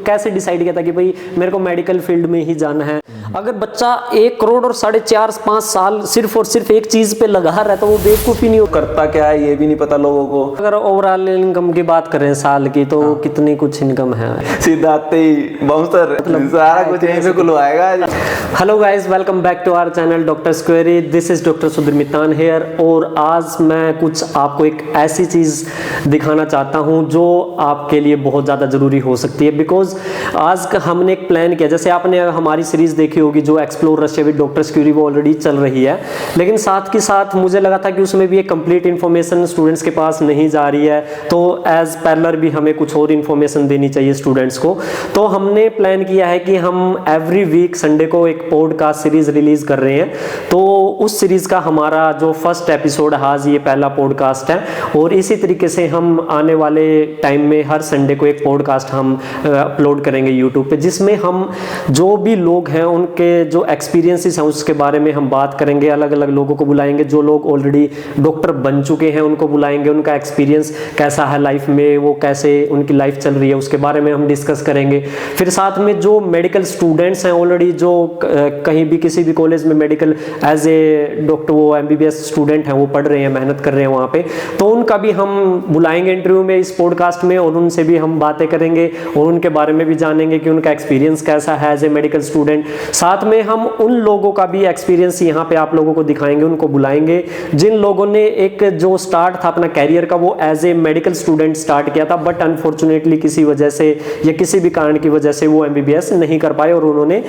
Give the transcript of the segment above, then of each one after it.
कैसे डिसाइड किया था कि भाई मेरे को मेडिकल फील्ड में ही जाना है? अगर बच्चा 1 करोड़ और 4.5 साल सिर्फ और सिर्फ एक चीज पे लगा रहा है तो वो बेवकूफ ही नहीं हो। करता क्या है ये भी नहीं पता लोगों को। अगर ओवरऑल इनकम की बात करें साल की तो कितनी कुछ इनकम है? सीधा आते ही बाउंसर सारा कुछ यहीं पे खुलवाएगा। Hello guys, welcome back to our channel doctor query. This is doctor Sudhir Mitan here. और आज मैं कुछ आपको एक ऐसी चीज दिखाना चाहता हूं जो आपके लिए बहुत ज़्यादा ज़रूरी हो सकती है। बिकॉज आज का हमने एक प्लान किया, जैसे आपने हमारी सीरीज देखी होगी जो explore Russia with doctor query, वो ऑलरेडी चल रही है। लेकिन साथ के साथ मुझे लगा था कि उसमें भी एक कंप्लीट इन्फॉर्मेशन स्टूडेंट्स के पास नहीं जा रही है, तो एज पैरेलल भी हमें कुछ और इन्फॉर्मेशन देनी चाहिए स्टूडेंट्स को। तो हमने प्लान किया है कि हम एवरी वीक संडे को एक पॉडकास्ट सीरीज रिलीज कर रहे हैं। तो उस सीरीज का हमारा जो फर्स्ट एपिसोड है आज ये पहला पॉडकास्ट है। और इसी तरीके से हम आने वाले टाइम में हर संडे को एक पॉडकास्ट हम अपलोड करेंगे यूट्यूब पे, जिसमें हम जो भी लोग हैं उनके जो एक्सपीरियंसेस हैं उसके बारे में हम बात करेंगे। अलग अलग लोगों को बुलाएंगे, जो लोग ऑलरेडी डॉक्टर बन चुके हैं उनको बुलाएंगे, उनका एक्सपीरियंस कैसा है लाइफ में, वो कैसे उनकी लाइफ चल रही है उसके बारे में हम डिस्कस करेंगे। फिर साथ में जो मेडिकल स्टूडेंट्स हैं ऑलरेडी, जो कहीं भी किसी भी कॉलेज में मेडिकल एज ए डॉक्टर वो MBBS स्टूडेंट हैं, वो पढ़ रहे हैं, मेहनत कर रहे हैं वहाँ पे, तो उनका भी हम बुलाएंगे इंटरव्यू में इस पॉडकास्ट में और उनसे भी हम बातें करेंगे और उनके बारे में भी जानेंगे कि उनका एक्सपीरियंस कैसा है एज ए मेडिकल स्टूडेंट। साथ में हम उन लोगों का भी एक्सपीरियंस यहाँ पे आप लोगों को दिखाएंगे, उनको बुलाएंगे जिन लोगों ने एक जो स्टार्ट था अपना कैरियर का वो as a medical student start किया था, बट अनफॉर्चुनेटली किसी वजह से या किसी भी कारण की वजह से वो MBBS नहीं कर पाए और उन्होंने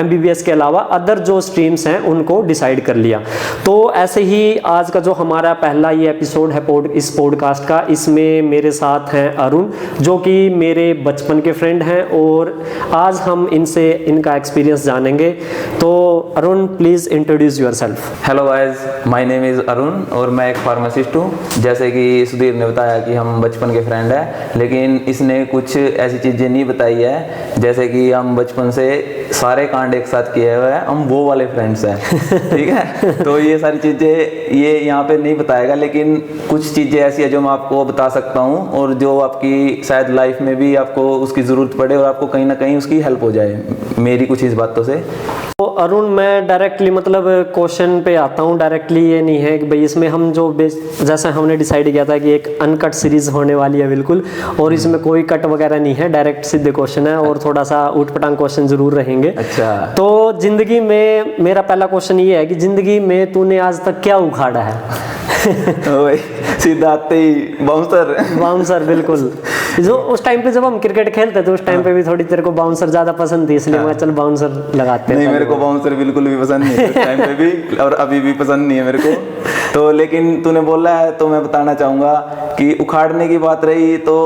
MBBS के अलावा अदर जो स्ट्रीम्स हैं उनको डिसाइड कर लिया। तो ऐसे ही आज का जो हमारा पहला ये एपिसोड है इस पॉडकास्ट का, इसमें मेरे साथ हैं अरुण, जो कि मेरे बचपन के फ्रेंड हैं और आज हम इनसे इनका एक्सपीरियंस जानेंगे। तो Arun, please introduce yourself. Hello guys, my name is Arun और मैं एक फार्मासिस्ट हूँ। जैसे कि सुधीर ने बताया कि हम बचपन के फ्रेंड हैं, लेकिन इसने कुछ ऐसी चीज़ें नहीं बताई है जैसे कि हम बचपन से सारे कांड एक साथ किए हुए हैं, हम वो वाले फ्रेंड्स हैं। ठीक है, तो ये सारी चीज़ें ये यहाँ पे नहीं बताएगा, लेकिन कुछ चीज़ें ऐसी है जो मैं आपको बता सकता हूँ और जो आपकी शायद लाइफ में भी आपको उसकी ज़रूरत पड़े और आपको कहीं ना कहीं उसकी हेल्प हो जाए मेरी कुछ इस बातों से। तो अरुण, मैं डायरेक्टली मतलब क्वेश्चन पे आता हूँ। डायरेक्टली ये नहीं है कि भाई इसमें हम जो जैसे हमने डिसाइड किया था कि एक अनकट सीरीज होने वाली है बिल्कुल, और इसमें कोई कट वगैरह नहीं है, डायरेक्ट सीधे क्वेश्चन है और थोड़ा सा उठपटांग क्वेश्चन जरूर रहेंगे। अच्छा, तो जिंदगी में मेरा पहला क्वेश्चन ये है कि जिंदगी में तूने आज तक क्या उखाड़ा है? सीधा आते ही बाउंसर। बिल्कुल। जो उस टाइम पे जब हम क्रिकेट खेलते थे उस टाइम पे भी थोड़ी तेरे को बाउंसर ज्यादा पसंद थी, इसलिए मैं चल बाउंसर लगाते हैं। नहीं, मेरे को बाउंसर बिल्कुल भी पसंद नहीं है उस टाइम पे भी और अभी भी पसंद नहीं है मेरे को। तो लेकिन तूने बोला है तो मैं बताना चाहूंगा कि उखाड़ने की बात रही तो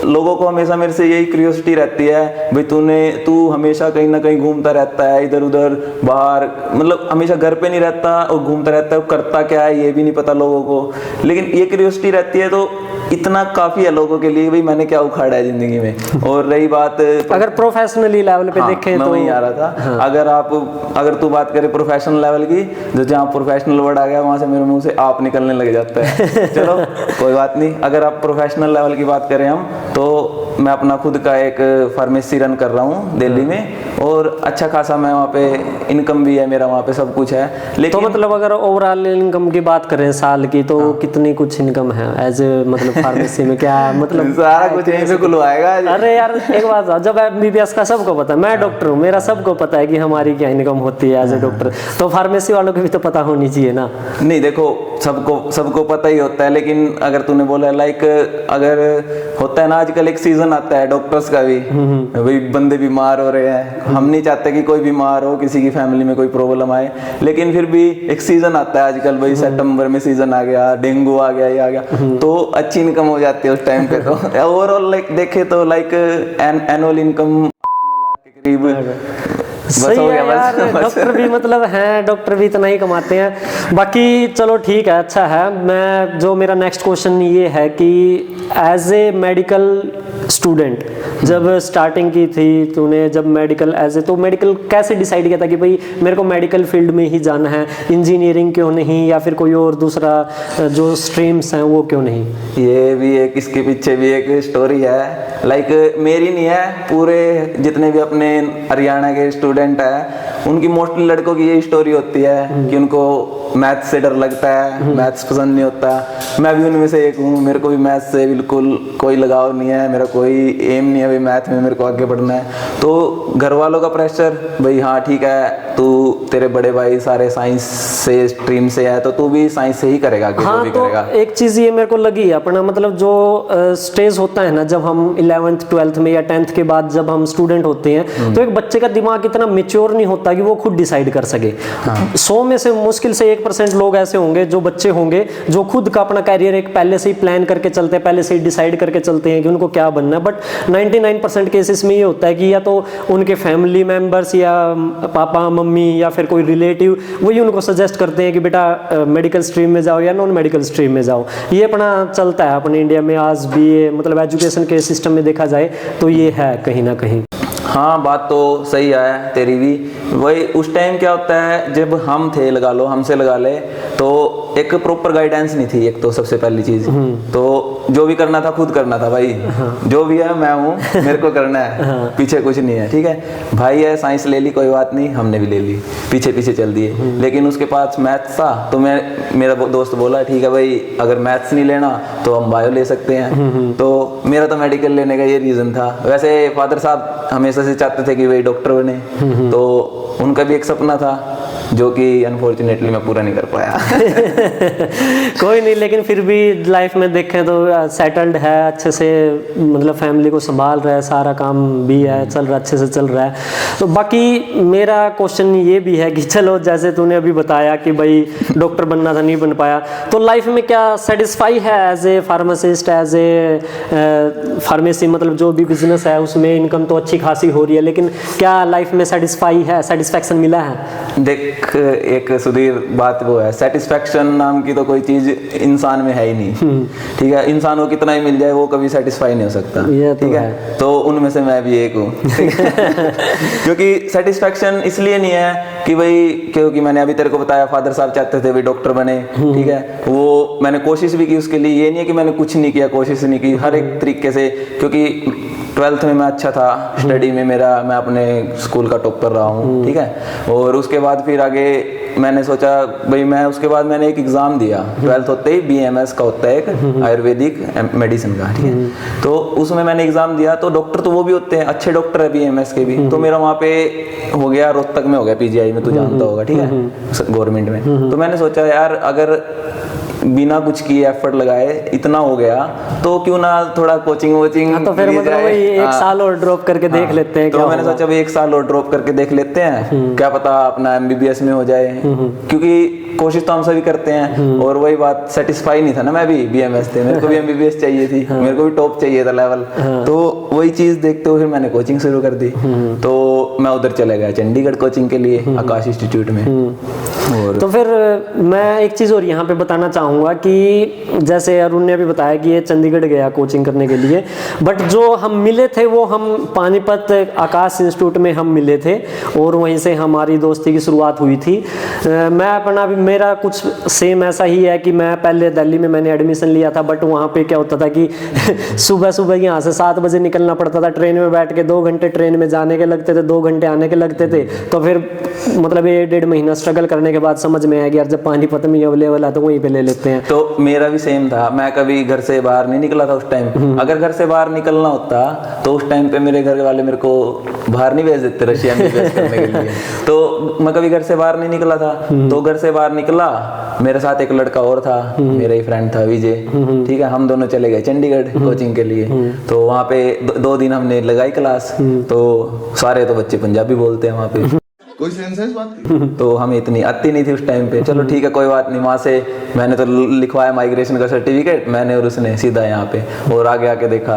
लोगों को हमेशा मेरे से यही क्यूरियोसिटी रहती है, भाई तू हमेशा कहीं ना कहीं घूमता रहता है, इधर उधर बाहर, मतलब हमेशा घर पे नहीं रहता और घूमता रहता है, करता क्या है ये भी नहीं पता लोगों को, लेकिन ये क्यूरियोसिटी रहती है। तो इतना काफी है लोगों के लिए भाई मैंने क्या उखाड़ा है जिंदगी में। और रही बात अगर प्रोफेशनली लेवल पे देखें मैं तो वही आ रहा था। हाँ। अगर तू बात करे प्रोफेशनल लेवल की, जो जहाँ प्रोफेशनल वर्ड आ गया वहां से मेरे मुंह से आप निकलने लग जाता है। चलो कोई बात नहीं, अगर आप प्रोफेशनल लेवल की बात करें हम, तो मैं अपना खुद का एक फार्मेसी रन कर रहा हूँ दिल्ली में और अच्छा खासा मैं वहाँ पे इनकम भी है मेरा, वहाँ पे सब कुछ है। लेकिन तो मतलब अगर ओवरऑल इनकम की बात करें साल की तो कितनी कुछ इनकम है एज ए मतलब फार्मेसी में? क्या मतलब सारा कुछ यहीं पे खुलवाएगा। अरे यार एक बात, जब MBBS का सबको पता है, मैं डॉक्टर हूँ, मेरा सबको पता है कि हमारी क्या इनकम होती है एज ए डॉक्टर, तो फार्मेसी वालों को भी तो पता होनी चाहिए ना। नहीं देखो, सबको पता ही होता है, लेकिन अगर तूने बोला लाइक अगर होता है ना आजकल एक सीजन आता है डॉक्टर्स का भी, भाई बंदे बीमार हो रहे हैं, हम नहीं चाहते कि कोई बीमार हो, किसी की फैमिली में कोई प्रॉब्लम आए, लेकिन फिर भी एक सीजन आता है आजकल, भाई सितंबर में सीजन आ गया, डेंगू आ गया, ये आ गया, तो अच्छी इनकम हो जाती है उस टाइम पे। तो ओवरऑल लाइक देखे तो लाइक एनुअल इनकम 8-9 लाख के करीब सही हो है गया, यार, बस। डॉक्टर भी मतलब हैं, डॉक्टर भी इतना ही कमाते हैं। बाकी चलो ठीक है, अच्छा है। मैं जो मेरा नेक्स्ट क्वेश्चन ये है कि एज ए मेडिकल स्टूडेंट जब स्टार्टिंग की थी तूने, जब मेडिकल तो मेडिकल कैसे डिसाइड किया था कि भाई मेरे को मेडिकल फील्ड में ही जाना है, इंजीनियरिंग क्यों नहीं, या फिर कोई और दूसरा जो स्ट्रीम्स हैं वो क्यों नहीं? ये भी एक, इसके पीछे भी एक स्टोरी है। लाइक मेरी नहीं है, पूरे जितने भी अपने हरियाणा के स्टूडेंट हैं उनकी मोस्टली लड़कों की ये स्टोरी होती है कि उनको मैथ्स से डर लगता है, मैथ्स पसंद नहीं होता। मैं भी उनमें से एक हूँ, मेरे को भी मैथ्स से बिल्कुल कोई लगाव नहीं है, मेरा कोई एम नहीं है भाई मैथ में मेरे को आगे बढ़ना है। तो घर वालों का प्रेशर, भाई हाँ ठीक है, तू तेरे बड़े भाई सारे साइंस से स्ट्रीम से है तो तू भी साइंस से ही करेगा आगे, जो हाँ, भी तो करेगा। एक चीज़ ये मेरे को लगी अपना, मतलब जो स्टेज होता है ना, जब हम 11th 12th में या 10th के बाद जब हम स्टूडेंट होते हैं तो एक बच्चे का दिमाग इतना मेच्योर नहीं होता कि वो खुद डिसाइड कर सके। 100 में से मुश्किल से 1% लोग ऐसे होंगे, जो बच्चे होंगे जो खुद का अपना कैरियर एक पहले से ही प्लान करके चलते हैं, पहले से ही डिसाइड करके चलते हैं कि उनको क्या बनना है। बट 99% केसेस में ये होता है कि या तो उनके फैमिली मेंबर्स या पापा मम्मी या फिर कोई रिलेटिव वही उनको सजेस्ट करते हैं कि बेटा मेडिकल स्ट्रीम में जाओ या नॉन मेडिकल स्ट्रीम में जाओ। ये अपना चलता है अपने इंडिया में आज भी, ये मतलब एजुकेशन के सिस्टम में देखा जाए तो ये है कहीं ना कहीं। हाँ, बात तो सही है तेरी भी। वही उस टाइम क्या होता है, जब हम थे, लगा लो हमसे लगा ले, तो एक प्रॉपर गाइडेंस नहीं थी। एक तो सबसे पहली चीज, तो जो भी करना था खुद करना था भाई। जो भी है मैं हूँ, मेरे को करना है, पीछे कुछ नहीं है। ठीक है भाई, है साइंस ले ली कोई बात नहीं, हमने भी ले ली, पीछे पीछे चल दिए। लेकिन उसके पास मैथ्स था तो मेरा दोस्त बोला ठीक है भाई, अगर मैथ्स नहीं लेना तो हम बायो ले सकते हैं। तो मेरा तो मेडिकल लेने का ये रीजन था। वैसे फादर साहब हमेशा से चाहते थे कि भाई डॉक्टर बने, तो उनका भी एक सपना था जो कि अनफॉर्चुनेटली मैं पूरा नहीं कर पाया। कोई नहीं, लेकिन फिर भी लाइफ में देखें तो सेटल्ड है अच्छे से, मतलब फैमिली को संभाल रहा है, सारा काम भी है, चल रहा, अच्छे से चल रहा है। तो बाकी मेरा क्वेश्चन ये भी है कि चलो जैसे तूने अभी बताया कि भाई डॉक्टर बनना था, नहीं बन पाया, तो लाइफ में क्या सेटिस्फाई है as a pharmacist, as a pharmacy, मतलब जो भी बिजनेस है उसमें इनकम तो अच्छी खासी हो रही है, लेकिन क्या लाइफ में सेटिस्फाई है, सेटिस्फैक्शन मिला है? देख, एक सुधीर बात वो है, सेटिस्फैक्शन नाम की तो कोई चीज इंसान में है ही नहीं। ठीक है, इंसान को कितना ही मिल जाए वो कभी सेटिस्फाई नहीं हो सकता। ठीक है, तो उनमें से मैं भी एक हूँ। क्योंकि सेटिस्फैक्शन इसलिए नहीं है कि भाई, क्योंकि मैंने अभी तेरे को बताया फादर साहब चाहते थे भाई डॉक्टर बने। ठीक है, वो मैंने कोशिश भी की उसके लिए, ये नहीं है कि मैंने कुछ नहीं किया, कोशिश नहीं की हर एक तरीके से। क्योंकि 12th में मैं अच्छा था स्टडी में, मैं अपने स्कूल का टॉपर रहा हूँ। ठीक है, और उसके बाद फिर आगे मैंने सोचा भाई, मैं उसके बाद मैंने एक एग्जाम दिया 12th होते ही, BMS का होता है एक आयुर्वेदिक मेडिसिन का। ठीक है, तो उसमें मैंने एग्जाम दिया, तो डॉक्टर तो वो भी होते हैं, अच्छे डॉक्टर है BMS के भी। तो मेरा वहाँ पे हो गया, रोहतक में हो गया, PGI में, तू जानता होगा। ठीक है, गवर्नमेंट में। तो मैंने सोचा यार, अगर बिना कुछ किए एफर्ट लगाए इतना हो गया तो क्यों ना थोड़ा कोचिंग तो फिर मतलब वही एक साल और ड्रॉप करके देख लेते हैं। तो मैंने सोचा भाई एक साल और ड्रॉप करके देख लेते हैं, क्या पता अपना MBBS में हो जाए। क्योंकि कोशिश तो हम सभी करते हैं। और वही बात, सेटिस्फाई नहीं था ना, मैं भी BMS थे, मेरे को भी MBBS चाहिए थी, मेरे को भी टॉप चाहिए था लेवल। तो वही चीज देखते हुए फिर मैंने कोचिंग शुरू कर दी। तो मैं उधर चले गया चंडीगढ़ कोचिंग के लिए, आकाश इंस्टीट्यूट में। और तो फिर मैं एक चीज़ और यहाँ पे बताना चाहूँगा कि जैसे अरुण ने भी बताया कि ये चंडीगढ़ गया कोचिंग करने के लिए, बट जो हम मिले थे वो हम पानीपत आकाश इंस्टीट्यूट में हम मिले थे, और वहीं से हमारी दोस्ती की शुरुआत हुई थी। मैं अपना भी, मेरा कुछ सेम ऐसा ही है कि मैं पहले दिल्ली में मैंने एडमिशन लिया था, बट वहाँ पे क्या होता था कि सुबह सुबह यहाँ से 7 बजे निकलना पड़ता था, ट्रेन में बैठ के 2 घंटे ट्रेन में जाने के लगते थे, 2 घंटे आने के लगते थे। तो फिर मतलब 1.5 महीना स्ट्रगल करने के बाद समझ में आया कि यार जब पानीपत में अवेलेबल है तो वहीं पे ले लेते हैं। तो मेरा भी सेम था, मैं कभी घर से बाहर नहीं निकला था उस टाइम। अगर घर से बाहर निकलना होता तो उस टाइम पे मेरे घर वाले मेरे को बाहर नहीं भेज देते रशिया में करने के लिए। तो मैं कभी घर से बाहर नहीं निकला था। तो घर से बाहर निकला, मेरे साथ एक लड़का और था, मेरा ही फ्रेंड था विजय। ठीक है, हम दोनों चले गए चंडीगढ़ कोचिंग के लिए। तो वहाँ पे 2 दिन हमने लगाई क्लास। तो सारे तो बच्चे पंजाबी बोलते हैं वहाँ पे, कोई सेंस है इस बात की? तो हमें इतनी आती नहीं थी उस टाइम पे। चलो ठीक है, कोई बात नहीं। वहाँ से मैंने तो लिखवाया माइग्रेशन का सर्टिफिकेट, मैंने और उसने सीधा यहाँ पे, और आगे आके देखा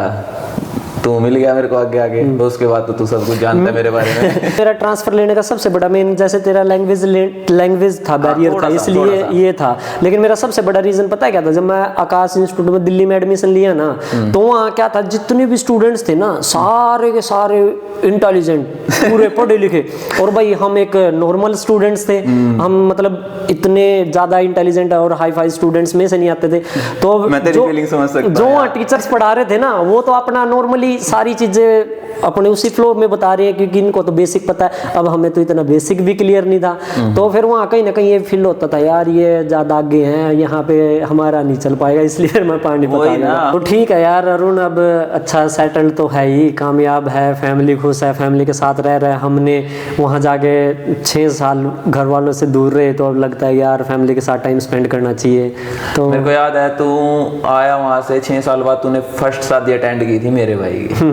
तू मिल गया मेरे को आगे आगे, तो उसके बाद तो तू सब कुछ जानता है मेरे बारे में। तेरा ट्रांसफर लेने का सबसे बड़ा मेन, जैसे तेरा लैंग्वेज था, बैरियर था, इसलिए ये था। लेकिन मेरा सबसे बड़ा रीजन पता है क्या था? जब मैं आकाश इंस्टीट्यूट में दिल्ली में एडमिशन लिया ना, तो वहाँ क्या था, जितने भी स्टूडेंट्स थे ना, सारे के सारे इंटेलिजेंट, पूरे पढ़े लिखे, और भाई हम एक नॉर्मल स्टूडेंट्स थे, हम मतलब इतने ज्यादा इंटेलिजेंट और हाई फाई स्टूडेंट्स में से नहीं आते थे। तो मैं तेरी फीलिंग समझ सकता हूं। जो टीचर्स पढ़ा रहे थे ना, वो तो अपना नॉर्मली सारी चीजें अपने उसी फ्लो में बता रहे हैं, क्योंकि इनको तो बेसिक पता है। अब हमें तो इतना बेसिक भी क्लियर नहीं था, तो फिर वहाँ कहीं ना कहीं ये फील होता था, यार ये ज्यादा आगे हैं, यहाँ पे हमारा नहीं चल पाएगा, इसलिए मैं पानी बता रहा। तो ठीक है यार अरुण, अब अच्छा सेटल्ड तो है ही, कामयाब है, फैमिली खुश है, फैमिली के साथ रह रहे हैं। हमने वहाँ जाके 6 साल घर वालों से दूर रहे, तो अब लगता है यार फैमिली के साथ टाइम स्पेंड करना चाहिए। तो मेरे को याद है, तू आया वहाँ से 6 साल बाद, तूने फर्स्ट शादी अटेंड की थी मेरे भाई की,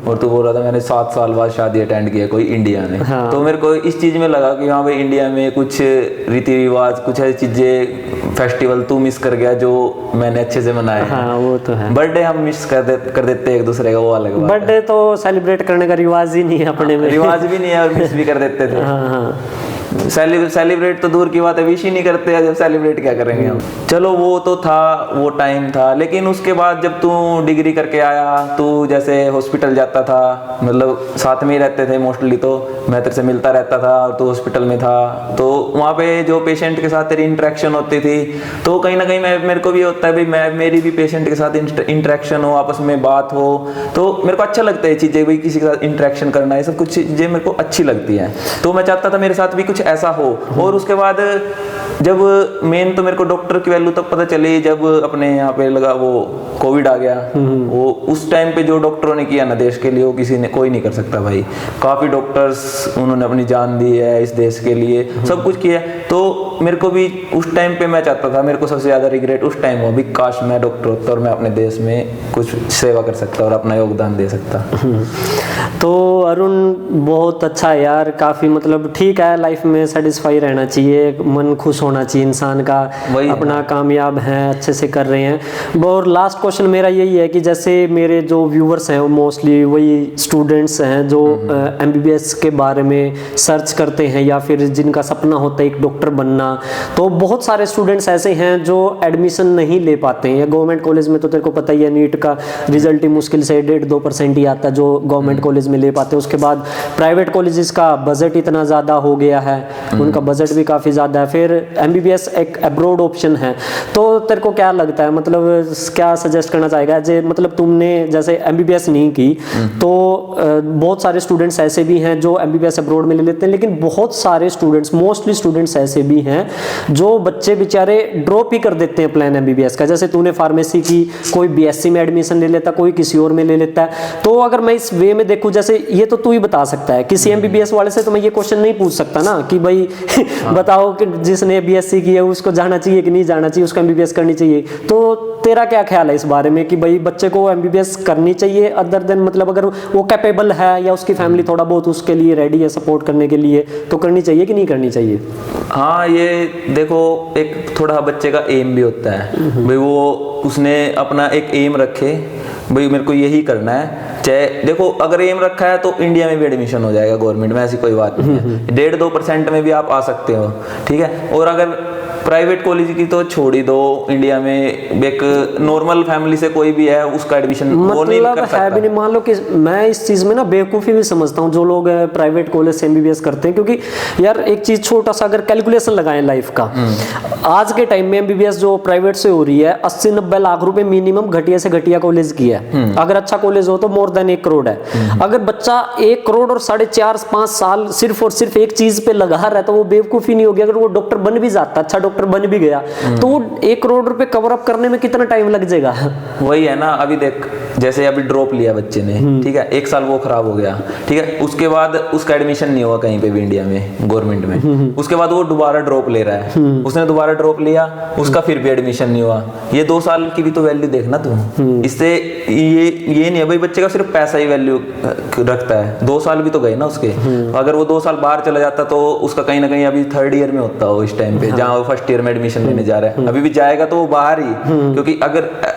और तू बोल रहा था मैंने 7 साल बाद शादी अटेंड किया कोई इंडिया में। हाँ। तो मेरे को इस चीज में लगा कि हाँ भाई, इंडिया में कुछ रीति रिवाज, कुछ ऐसी चीजें, फेस्टिवल तू मिस कर गया जो मैंने अच्छे से मनाया। हाँ, वो तो है। बर्थडे हम मिस कर देते एक दूसरे का, वो अलग बात है। बर्थडे तो सेलिब्रेट करने का रिवाज ही नहीं है अपने में। रिवाज भी नहीं है, और मिस भी कर देते थे। हाँ। सेलिब्रेट तो दूर की बात है, विश ही नहीं करते हैं, जब सेलिब्रेट क्या करेंगे हम। चलो वो तो था, वो टाइम था। लेकिन उसके बाद जब तू डिग्री करके आया, तू जैसे हॉस्पिटल जाता था, मतलब साथ में ही रहते थे मोस्टली, तो मैं तेरे से मिलता रहता था और तू हॉस्पिटल में था, तो वहाँ पे जो पेशेंट के साथ तेरी इंटरेक्शन होती थी, तो कहीं ना कहीं मेरे को भी होता है भाई, मेरी भी पेशेंट के साथ इंटरेक्शन हो, आपस में बात हो, तो मेरे को अच्छा लगता है ये चीज़ें, भाई किसी के साथ इंटरेक्शन करना, ये सब कुछ चीज़ें मेरे को अच्छी लगती है। तो मैं चाहता था मेरे साथ भी कुछ ऐसा हो। और उसके बाद जब मेन तो मेरे को डॉक्टर की वैल्यू तब पता चली जब अपने यहाँ पे लगा वो कोविड आ गया। वो उस टाइम पे जो डॉक्टरों ने किया ना देश के लिए, वो कोई नहीं कर सकता भाई। काफी डॉक्टर्स उन्होंने अपनी जान दी है इस देश के लिए, सब कुछ किया। तो मेरे को भी उस टाइम पे मैं चाहता था, मेरे को सबसे ज्यादा रिग्रेट उस टाइम हुआ भी, काश मैं डॉक्टर होता और मैं अपने देश में कुछ सेवा कर सकता और अपना योगदान दे सकता। तो अरुण बहुत अच्छा है यार, काफी मतलब ठीक है, लाइफ में सेटिस्फाई रहना चाहिए, मन खुश होना चाहिए इंसान का, अपना कामयाब है, अच्छे से कर रहे हैं। और लास्ट क्वेश्चन मेरा यही है कि जैसे मेरे जो व्यूवर्स हैं वो मोस्टली वही स्टूडेंट्स हैं जो एमबीबीएस के बारे में सर्च करते हैं या फिर जिनका सपना होता है एक डॉक्टर बनना। तो बहुत सारे स्टूडेंट्स ऐसे हैं जो एडमिशन नहीं ले पाते हैं, या गवर्नमेंट कॉलेज में तो तेरे को पता ही है, नीट का रिजल्ट ही मुश्किल से 1.5-2% ही आता है जो गवर्नमेंट कॉलेज में ले पाते हैं। उसके बाद प्राइवेट कॉलेजेस का बजट इतना ज़्यादा हो गया है, उनका बजट भी काफ़ी ज़्यादा है। फिर एमबीबीएस एक अब्रॉड ऑप्शन है। तो तेरे को क्या लगता है, मतलब क्या सजेस्ट करना चाहेगा? मतलब तुमने जैसे एमबीबीएस नहीं की, तो बहुत सारे स्टूडेंट्स ऐसे भी हैं जो एमबीबीएस अब्रॉड में ले लेते हैं, लेकिन बहुत सारे स्टूडेंट्स, मोस्टली स्टूडेंट्स ऐसे भी हैं जो बच्चे बेचारे ड्रॉप ही कर देते हैं प्लान एमबीबीएस का। जैसे तूने फार्मेसी की, कोई बीएससी में एडमिशन ले लेता, कोई किसी और में ले लेता है। तो अगर मैं इस वे में देखूं, जैसे ये तो तू ही बता सकता है, किसी एमबीबीएस वाले से तो मैं ये क्वेश्चन नहीं पूछ सकता ना कि भाई बताओ कि जिसने बीएससी की है उसको जाना चाहिए कि नहीं जाना चाहिए, उसको एमबीबीएस करनी चाहिए। तो तेरा क्या ख्याल है इस बारे में कि भाई बच्चे को एमबीबीएस करनी चाहिए, अदर देन मतलब अगर वो कैपेबल है या उसकी फैमिली थोड़ा बहुत उसके लिए रेडी है सपोर्ट करने के लिए, तो करनी चाहिए कि नहीं करनी चाहिए? हाँ, ये देखो एक थोड़ा बच्चे का एम भी होता है भाई, वो उसने अपना एक एम रखे भाई, मेरे को यही करना है। चाहे देखो अगर एम रखा है तो इंडिया में भी एडमिशन हो जाएगा गवर्नमेंट में, ऐसी कोई बात नहीं है। 1.5-2% में भी आप आ सकते हो, ठीक है। और अगर प्राइवेट कॉलेज की तो छोड़ ही दो, इंडिया में एक नॉर्मल फैमिली से कोई भी है उसका एडमिशन वो नहीं कर सकता है भी नहीं। मान लो कि मैं इस चीज में ना बेवकूफ़ी भी समझता हूँ जो लोग प्राइवेट कॉलेज से एमबीबीएस करते हैं, क्योंकि यार एक चीज छोटा सा अगर कैलकुलेशन लगाएं लाइफ का, आज के टाइम में एमबीबीएस जो प्राइवेट से हो रही है 80-90 लाख रुपए मिनिमम घटिया से घटिया कॉलेज की है। अगर अच्छा कॉलेज हो तो मोर देन 1 करोड़ है। अगर बच्चा 1 करोड़ और 4.5-5 साल सिर्फ और सिर्फ एक चीज पे लगा रहा है तो वो बेवकूफ़ी नहीं होगी। अगर वो डॉक्टर बन भी जाता, अच्छा डॉक्टर बन भी गया, तो 1 करोड़ रुपए कवर अप करने में कितना टाइम लग जाएगा? वही है ना, अभी देख जैसे अभी ड्रॉप लिया बच्चे ने, ठीक है, 1 साल वो खराब हो गया, ठीक है, उसके बाद उसका एडमिशन नहीं हुआ कहीं पे भी इंडिया में गवर्नमेंट में, उसके बाद वो दोबारा ड्रॉप ले रहा है, उसने दोबारा ड्रॉप लिया, उसका फिर भी एडमिशन नहीं हुआ। ये 2 साल की भी तो वैल्यू देखना तुम। इससे ये नहीं है भाई बच्चे का सिर्फ पैसा ही वैल्यू रखता है, 2 साल भी तो गए ना उसके। अगर वो 2 साल बाहर चला जाता तो उसका कहीं ना कहीं अभी 3rd ईयर में होता हो इस टाइम पे, जहाँ वो 1st ईयर में एडमिशन लेने जा रहा है, अभी भी जाएगा तो वो बाहर ही, क्योंकि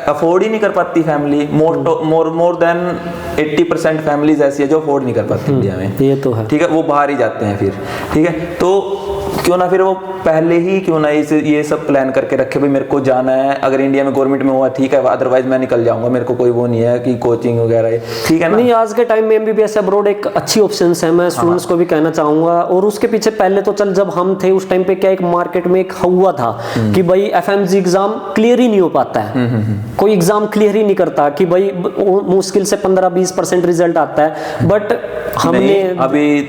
अफोर्ड ही नहीं कर पाती फैमिली, मोर देन 80% फैमिलीज ऐसी है जो अफोर्ड नहीं कर पाती इंडिया में। ये तो है। ठीक है, वो बाहर ही जाते हैं फिर। ठीक है, तो क्यों ना फिर वो पहले ही क्यों ना ये सब प्लान करके रखे, भाई मेरे को जाना है, अगर इंडिया में गवर्नमेंट में हुआ ठीक है, अदरवाइज मैं निकल जाऊंगा, मेरे को कोई वो नहीं है कि कोचिंग वगैरह। ठीक है ना? नहीं, आज के टाइम में एमबीबीएस अब्रॉड एक अच्छी ऑप्शन है, मैं स्टूडेंट्स को भी कहना चाहूंगा। और उसके पीछे पहले तो चल जब हम थे उस टाइम पे क्या एक मार्केट में एक हुआ था कि भाई एफएमजी एग्जाम क्लियर ही नहीं हो पाता है, कोई एग्जाम क्लियर ही नहीं करता, कि भाई मुश्किल से 15-20% रिजल्ट आता है। बट हमने अभी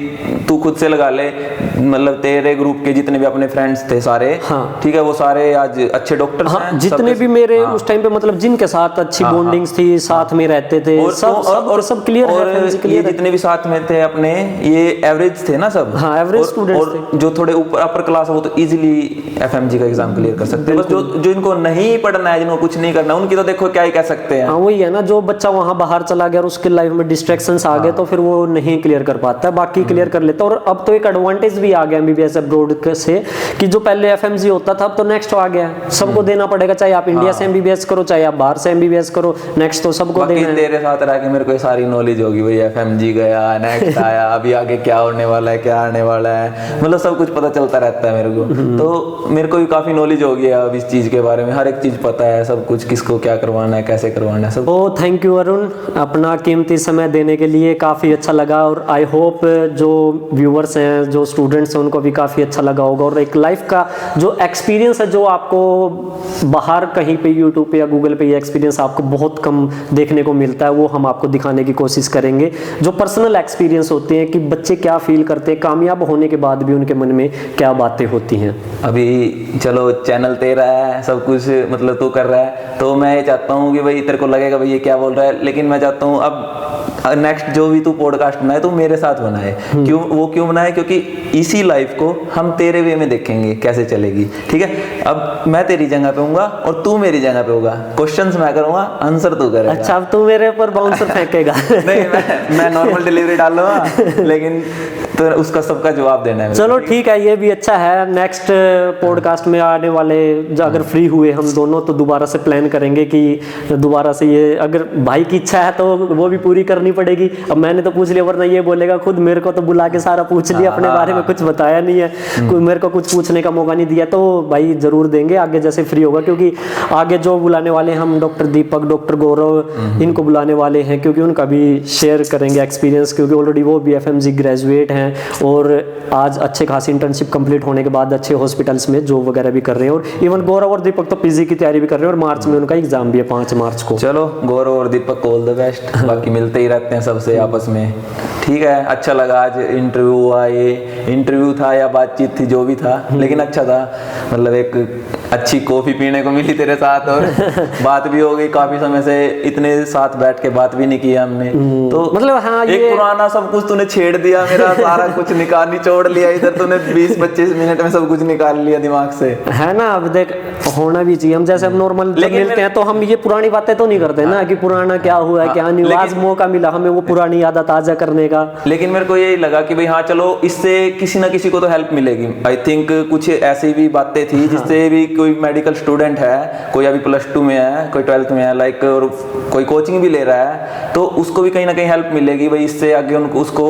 तू खुद से लगा ले, मतलब तेरे ग्रुप के जितने भी अपने फ्रेंड्स थे सारे, हाँ, ठीक है, वो सारे आज अच्छे डॉक्टर्स हैं। जितने भी मेरे उस टाइम पे मतलब जिनके साथ अच्छी बॉन्डिंग्स थी, साथ में रहते थे, सब क्लियर है। ये जितने भी साथ में थे अपने, ये एवरेज थे ना सब। हाँ, एवरेज स्टूडेंट्स थे। जो थोड़े ऊपर अपर क्लास है वो तो इजीली एफएमजी का एग्जाम क्लियर कर सकते हैं। बस जो इनको नहीं पढ़ना है, जिनको कुछ नहीं करना, उनकी तो देखो क्या ही कह सकते हैं। हाँ, वही है ना, जो बच्चा वहां बाहर चला गया और उसके लाइफ में डिस्ट्रैक्शंस आ गए तो फिर वो नहीं क्लियर कर पाता है, बाकी क्लियर कर लेता है। और अब तो एक एडवांटेज भी आ गया एमबीबीएस अब्रॉड से, कि जो पहले एफएमजी होता था अब तो नेक्स्ट आ गया, सबको देना पड़ेगा, चाहे आप इंडिया से एमबीबीएस करो चाहे आप बाहर से एमबीबीएस करो, नेक्स्ट तो सबको देना है। तेरे साथ रह के मेरे को सारी नॉलेज होगी, भाई एफएमजी गया, नेक्स्ट आया, अभी आगे क्या होने वाला है, क्या आने वाला है, मतलब सब कुछ पता चलता रहता है मेरे को। तो मेरे को भी काफी नॉलेज हो गया अब इस चीज के बारे में, हर एक चीज पता है, सब कुछ किसको क्या करवाना है, कैसे करवाना है सब। ओ थैंक यू अरुण, अपना कीमती समय देने के लिए, काफ़ी अच्छा लगा। और आई होप जो व्यूअर्स हैं, जो स्टूडेंट्स हैं, उनको भी काफ़ी अच्छा लगा होगा। और एक लाइफ का जो एक्सपीरियंस है, जो आपको बाहर कहीं पे यूट्यूब पे या गूगल पे ये एक्सपीरियंस आपको बहुत कम देखने को मिलता है, वो हम आपको दिखाने की कोशिश करेंगे। जो पर्सनल एक्सपीरियंस होते हैं कि बच्चे क्या फील करते हैं कामयाब होने के बाद भी, उनके मन में क्या बातें होती हैं। अभी चलो चैनल तेरा है, सब कुछ मतलब तू कर रहा है, तो मैं ये चाहता हूँ कि भाई तेरे को लगेगा भाई ये क्या बोल रहा है, लेकिन मैं चाहता हूँ अब नेक्स्ट जो भी तू पॉडकास्ट बनाए तो मेरे साथ बनाए। क्यों बनाए? क्योंकि इसी लाइफ को हम तेरे वे में देखेंगे कैसे चलेगी। ठीक है, अब मैं तेरी जगह पे होऊंगा और तू मेरी जगह पे होगा, क्वेश्चंस मैं करूंगा, आंसर तू करेगा। अच्छा, अब तू मेरे ऊपर बाउंसर फेंकेगा? नहीं, मैं नॉर्मल डिलीवरी डालूंगा, लेकिन तो उसका सबका जवाब देना है। चलो ठीक है, ये भी अच्छा है। नेक्स्ट पॉडकास्ट में आने वाले अगर फ्री हुए हम दोनों तो दोबारा से प्लान करेंगे कि दोबारा से, ये अगर भाई की इच्छा है तो वो भी पूरी करनी पड़ेगी। अब मैंने तो पूछ लिया, वरना ये बोलेगा खुद मेरे को तो बुला के सारा पूछ लिया, अपने बारे में कुछ बताया नहीं है, कोई मेरे को कुछ पूछने का मौका नहीं दिया। तो भाई जरूर देंगे आगे जैसे फ्री होगा, क्योंकि आगे जो बुलाने वाले हैं हम डॉक्टर दीपक, डॉक्टर गौरव, इनको बुलाने वाले हैं, क्योंकि उनका भी शेयर करेंगे एक्सपीरियंस, क्योंकि ऑलरेडी वो भी एफएमजी ग्रेजुएट हैं और आज अच्छे खासी इंटर्नशिप कंप्लीट होने के बाद अच्छे हॉस्पिटल्स में जॉब वगैरह भी कर रहे हैं। और इवन गौरव और दीपक तो पीजी की तैयारी भी कर रहे हैं और मार्च में उनका एग्जाम भी है 5 मार्च को। चलो गौरव और दीपक को ऑल द बेस्ट, बाकी मिलते ही रहते हैं सबसे आपस में। ठीक है, अच्छा लगा आज इंटरव्यू हुआ, ये इंटरव्यू था या बातचीत थी जो भी था, लेकिन अच्छा था, मतलब एक अच्छी कॉफी पीने को मिली तेरे साथ और बात भी हो गई। काफी समय से इतने साथ बैठ के बात भी नहीं किया हमने, तो मतलब हाँ, एक ये पुराना सब कुछ तूने छेड़ दिया, मेरा सारा कुछ निचोड़ लिया इधर तूने, 20-25 मिनट में सब कुछ निकाल लिया दिमाग से, है ना। अब देख, होना भी चाहिए, हम जैसे अब नॉर्मल मिलते हैं तो हम ये पुरानी बातें तो नहीं करते ना कि पुराना क्या हुआ है क्या नहीं हुआ। आज मौका मिला हमें वो पुरानी यादें ताजा करने का। लेकिन मेरे को यही लगा कि भाई हाँ चलो, इससे किसी ना किसी को तो हेल्प मिलेगी। आई थिंक कुछ ऐसी भी बातें थी जिससे भी कोई मेडिकल स्टूडेंट है, कोई अभी +2 में है, कोई 12th में है, लाइक, और कोई कोचिंग भी ले रहा है, तो उसको भी कहीं ना कहीं हेल्प मिलेगी भाई। इससे आगे उसको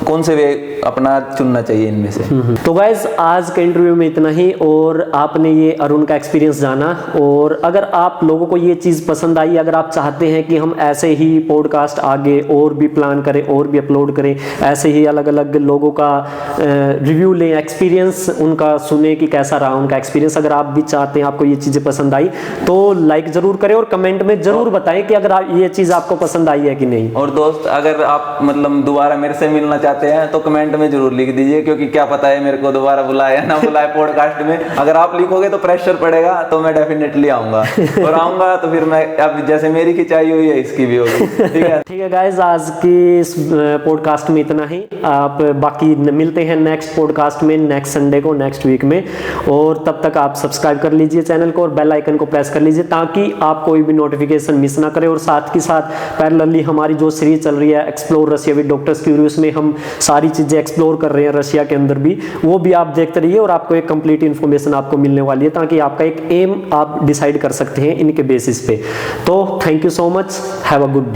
कौन से वे अपना चुनना चाहिए इनमें से। तो गाइस, आज के इंटरव्यू में इतना ही। और आपने ये अरुण का एक्सपीरियंस जाना, और अगर आप लोगों को ये चीज़ पसंद आई, अगर आप चाहते हैं कि हम ऐसे ही पॉडकास्ट आगे और भी प्लान करें और भी अपलोड करें, ऐसे ही अलग अलग लोगों का रिव्यू लें, एक्सपीरियंस उनका सुने कि कैसा रहा उनका एक्सपीरियंस, अगर आप भी चाहते हैं, आपको ये चीज़ें पसंद आई तो लाइक ज़रूर करें और कमेंट में ज़रूर बताएं कि अगर ये चीज़ आपको पसंद आई है कि नहीं। और दोस्त, अगर आप मतलब दोबारा मेरे से मिलना चाहते हैं तो कमेंट में जरूर लिख दीजिए, क्योंकि क्या पता है मेरे को दोबारा बुलाया ना बुलाए पॉडकास्ट में। अगर आप लिखोगे तो प्रेशर पड़ेगा, तो मैं डेफिनेटली आऊंगा, और आऊंगा तो फिर मैं, अब जैसे मेरी खिंचाई हुई है इसकी भी होगी। ठीक है गाइस, आज की इस पॉडकास्ट में इतना ही। आप बाकी मिलते हैं नेक्स्ट पॉडकास्ट में, नेक्स्ट संडे को, नेक्स्ट वीक में, और तब तक आप सब्सक्राइब कर लीजिए चैनल को और बेल आइकन को प्रेस कर लीजिए ताकि आप कोई भी नोटिफिकेशन मिस ना करें। और साथ ही साथ पैरेलली हमारी जो सीरीज चल रही है explore Russia with doctor Curie, उसमें हम सारी चीजें एक्सप्लोर कर रहे हैं रशिया के अंदर भी, वो भी आप देखते रहिए और आपको एक कंप्लीट इन्फॉर्मेशन आपको मिलने वाली है ताकि आपका एक एम आप डिसाइड कर सकते हैं इनके बेसिस पे। तो thank you so much, have a good day.